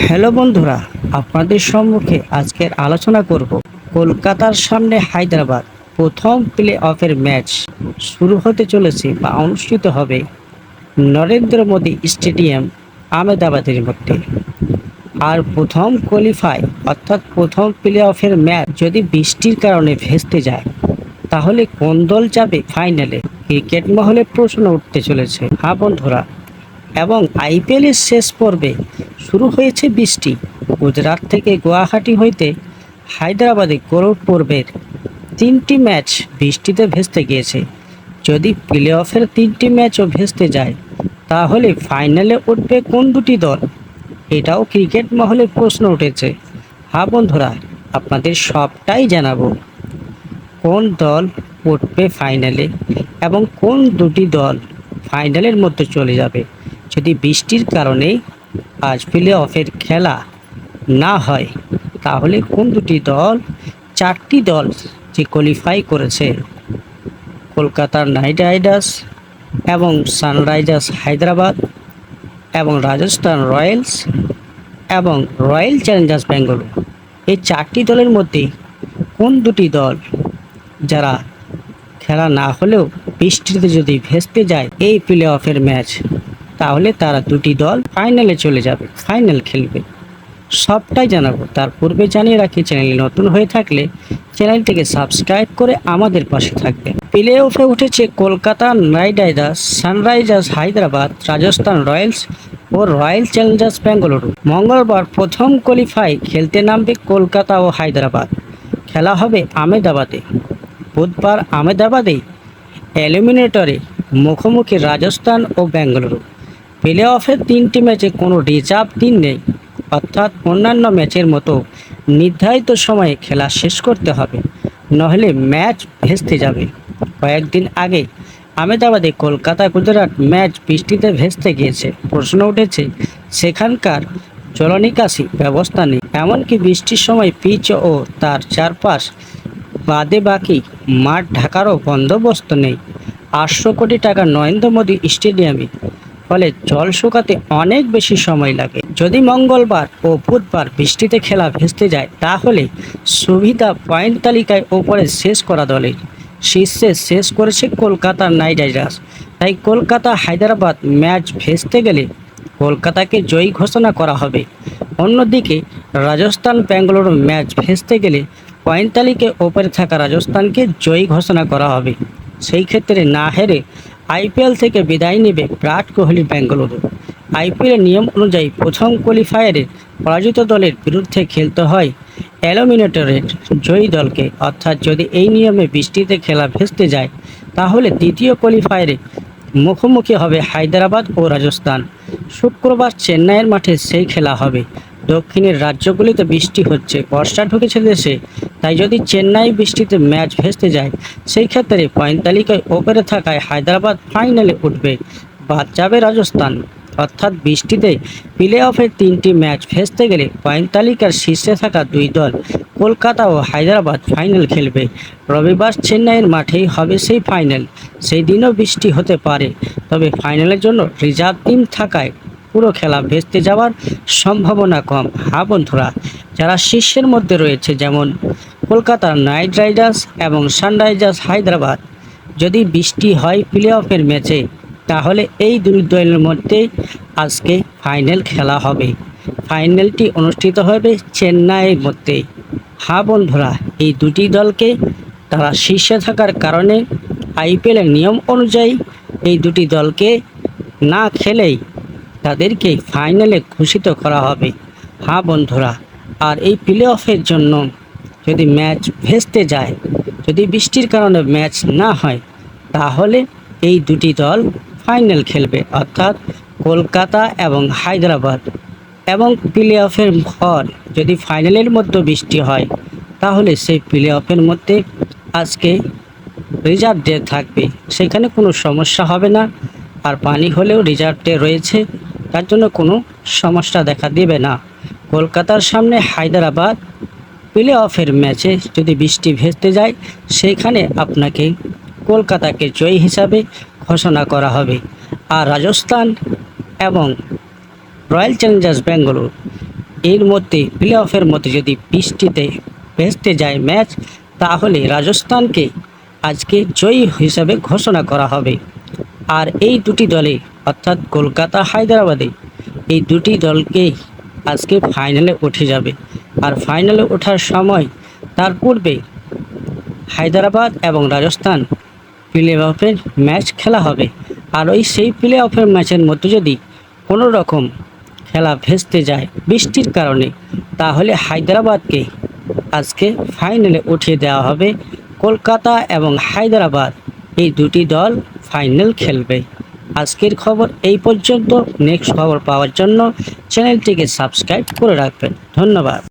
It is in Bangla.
হ্যালো বন্ধুরা, আপনাদের সম্মুখে আজকের আলোচনা করব কলকাতার সামনে হায়দ্রাবাদ প্রথম প্লে অফের ম্যাচ শুরু হতে চলেছে বা অনুষ্ঠিত হবে নরেন্দ্র মোদী স্টেডিয়াম আহমেদাবাদের মধ্যে। আর প্রথম কোয়ালিফাই অর্থাৎ প্রথম প্লে অফের ম্যাচ যদি বৃষ্টির কারণে ভেস্তে যায় তাহলে কোন দল যাবে ফাইনালে? ক্রিকেট মহলে প্রশ্ন উঠতে চলেছে। হ্যাঁ বন্ধুরা, এবং আইপিএলের শেষ পর্বে শুরু হয়েছে বৃষ্টি। গুজরাট থেকে গুয়াহাটি হইতে হায়দ্রাবাদে গ্রুপ পর্বের 3টি ম্যাচ বৃষ্টিতে ভেস্তে গিয়েছে। যদি প্লে অফের 3টি ম্যাচও ভেস্তে যায় তাহলে ফাইনালে উঠবে কোন দুটি দল? এটাও ক্রিকেট মহলে প্রশ্ন উঠেছে। হ্যাঁ বন্ধুরা, আপনাদের সবটাই জানাবো। কোন দল উঠবে ফাইনালে এবং কোন দুটি দল ফাইনালের মধ্যে চলে যাবে যদি বৃষ্টির কারণে আজ প্লে অফের খেলা না হয়। তাহলে কোন দুটি দল, 4টি দল যে কোয়ালিফাই করেছে, কলকাতা নাইট রাইডার্স এবং সানরাইজার্স হায়দ্রাবাদ এবং রাজস্থান রয়্যালস এবং রয়্যাল চ্যালেঞ্জার্স ব্যাঙ্গালোর, এই 4টি দলের মধ্যে কোন দুটি দল যারা খেলা না হলেও বৃষ্টিতে যদি ভেস্তে যায় এই প্লে অফের ম্যাচ, তাহলে তারা দুটি দল ফাইনালে চলে যাবে, ফাইনাল খেলবে। সবটাই জানাবো। তার পূর্বে জানিয়ে রাখি, চ্যানেলে নতুন হয়ে থাকলে চ্যানেলটিকে সাবস্ক্রাইব করে আমাদের পাশে থাকবে। প্লে অফে উঠেছে Kolkata Knight Riders, Sunrisers Hyderabad, Rajasthan Royals ও রয়্যাল চ্যালেঞ্জার্স ব্যাঙ্গালুরু। মঙ্গলবার প্রথম কোয়ালিফাই খেলতে নামবে কলকাতা ও হায়দ্রাবাদ। খেলা হবে আহমেদাবাদে। বুধবার আহমেদাবাদে এলিমিনেটরে মুখোমুখি রাজস্থান ও বেঙ্গালুরু। প্লে অফের 3টি ম্যাচে কোনো রিজার্ভ দিন নেই, অর্থাৎ অন্যান্য ম্যাচের মতো নির্ধারিত সময়ে খেলা শেষ করতে হবে, নহলে ম্যাচ ভেস্তে যাবে। কয়েকদিন আগে আহমেদাবাদে কলকাতা গুজরাট ম্যাচ বৃষ্টিতে ভেস্তে গিয়েছে। প্রশ্ন উঠেছে সেখানকার জলনিকাশি ব্যবস্থা নেই, এমনকি বৃষ্টির সময় পিচ ও তার চারপাশ বাদে বাকি মাঠ ঢাকারও বন্দোবস্ত নেই। 800 কোটি টাকা নরেন্দ্র মোদী স্টেডিয়ামে, ফলে জল শুকাতে অনেক বেশি সময় লাগে। যদি মঙ্গলবার ও বুধবার বৃষ্টিতে খেলা ভেস্তে যায় তাহলে সুবিধা পয়েন্ট তালিকায় ওপরে শেষ করা দলের শীর্ষে শেষ করেছে কলকাতা নাইট রাইডার্স। তাই কলকাতা হায়দ্রাবাদ ম্যাচ ভেস্তে গেলে কলকাতাকে জয়ী ঘোষণা করা হবে। অন্যদিকে রাজস্থান বেঙ্গালুরু ম্যাচ ভেস্তে গেলে পয়েন্ট তালিকায় ওপরে থাকা রাজস্থানকে জয়ী ঘোষণা করা হবে। সেই ক্ষেত্রে না হেরে আইপিএল থেকে বিদায় নেবে বিরাট কোহলি বেঙ্গালুরু। আইপিএলের নিয়ম অনুযায়ী প্রথম কোয়ালিফায়ারে পরাজিত দলের বিরুদ্ধে খেলতে হয় এলিমিনেটরের জয়ী দলকে, অর্থাৎ যদি এই নিয়মে বৃষ্টিতে খেলা ভেস্তে যায় তাহলে দ্বিতীয় কোয়ালিফায়ারে মুখোমুখি হবে হায়দ্রাবাদ ও রাজস্থান। শুক্রবার চেন্নাইয়ের মাঠে সেই খেলা হবে। দক্ষিণের রাজ্যগুলিতে বৃষ্টি হচ্ছে, বর্ষা ঢুকেছে দেশে, তাই যদি চেন্নাই বৃষ্টিতে ম্যাচ ভেস্তে যায় সেই ক্ষেত্রে পয়েন্ট তালিকায় ওপরে থাকায় হায়দ্রাবাদ ফাইনালে উঠবে, বাদ যাবে রাজস্থান। অর্থাৎ বৃষ্টিতে প্লে অফের 3টি ম্যাচ ভেস্তে গেলে পয়েন্ট তালিকার শীর্ষে থাকা দুই দল কলকাতা ও হায়দ্রাবাদ ফাইনাল খেলবে। রবিবার চেন্নাইয়ের মাঠেই হবে সেই ফাইনাল। সেই দিনও বৃষ্টি হতে পারে, তবে ফাইনালের জন্য রিজার্ভ টিম থাকায় পুরো খেলা ভেস্তে যাওয়ার সম্ভাবনা কম। হ্যাঁ বন্ধুরা, যারা শীর্ষের মধ্যে রয়েছে যেমন কলকাতা নাইট রাইডার্স এবং সানরাইজার্স হায়দ্রাবাদ, যদি বৃষ্টি হয় প্লে অফের ম্যাচে তাহলে এই দুই দলের মধ্যে আজকে ফাইনাল খেলা হবে। ফাইনালটি অনুষ্ঠিত হবে চেন্নাইয়ের মধ্যে। হ্যাঁ বন্ধুরা, এই দুটি দলকে তারা শীর্ষে থাকার কারণে আইপিএলের নিয়ম অনুযায়ী এই দুটি দলকে না খেলেই তাদেরকে ফাইনালে ঘোষিত করা হবে। হ্যাঁ বন্ধুরা, আর এই প্লে অফের জন্য যদি ম্যাচ ভেস্তে যায়, যদি বৃষ্টির কারণে ম্যাচ না হয়, তাহলে এই দুটি দল ফাইনাল খেলবে, অর্থাৎ কলকাতা এবং হায়দ্রাবাদ। এবং প্লে অফের পর যদি ফাইনালের মধ্যে বৃষ্টি হয় তাহলে সেই প্লে অফের মধ্যে আজকে রিজার্ভ ডে থাকবে, সেখানে কোনো সমস্যা হবে না। আর পানি হলেও রিজার্ভ ডে রয়েছে, তার জন্য কোনো সমস্যা দেখা দেবে না। কলকাতার সামনে হায়দ্রাবাদ প্লে অফের ম্যাচে যদি বৃষ্টি ভেস্তে যায় সেইখানে আপনাকে কলকাতাকে জয়ী হিসাবে ঘোষণা করা হবে। আর রাজস্থান এবং রয়্যাল চ্যালেঞ্জার্স ব্যাঙ্গালোর এর মধ্যে প্লে অফের মধ্যে যদি বৃষ্টিতে ভেস্তে যায় ম্যাচ, তাহলে রাজস্থানকে আজকে জয়ী হিসাবে ঘোষণা করা হবে। আর এই দুটি দলে অর্থাৎ কলকাতা হায়দ্রাবাদে এই দুটি দলকে আজকে ফাইনালে উঠে যাবে। আর ফাইনালে ওঠার সময় তার পূর্বে হায়দ্রাবাদ এবং রাজস্থান প্লে অফের ম্যাচ খেলা হবে। আর সেই প্লে অফের ম্যাচের মধ্যে যদি কোনো রকম খেলা ভেস্তে যায় বৃষ্টির কারণে, তাহলে হায়দ্রাবাদকে আজকে ফাইনালে উঠিয়ে দেওয়া হবে। কলকাতা এবং হায়দ্রাবাদ এই দুটি দল ফাইনাল খেলবে। আজকের খবর এই পর্যন্ত। নেক্সট খবর পাওয়ার জন্য চ্যানেলটিকে সাবস্ক্রাইব করে রাখবেন। ধন্যবাদ।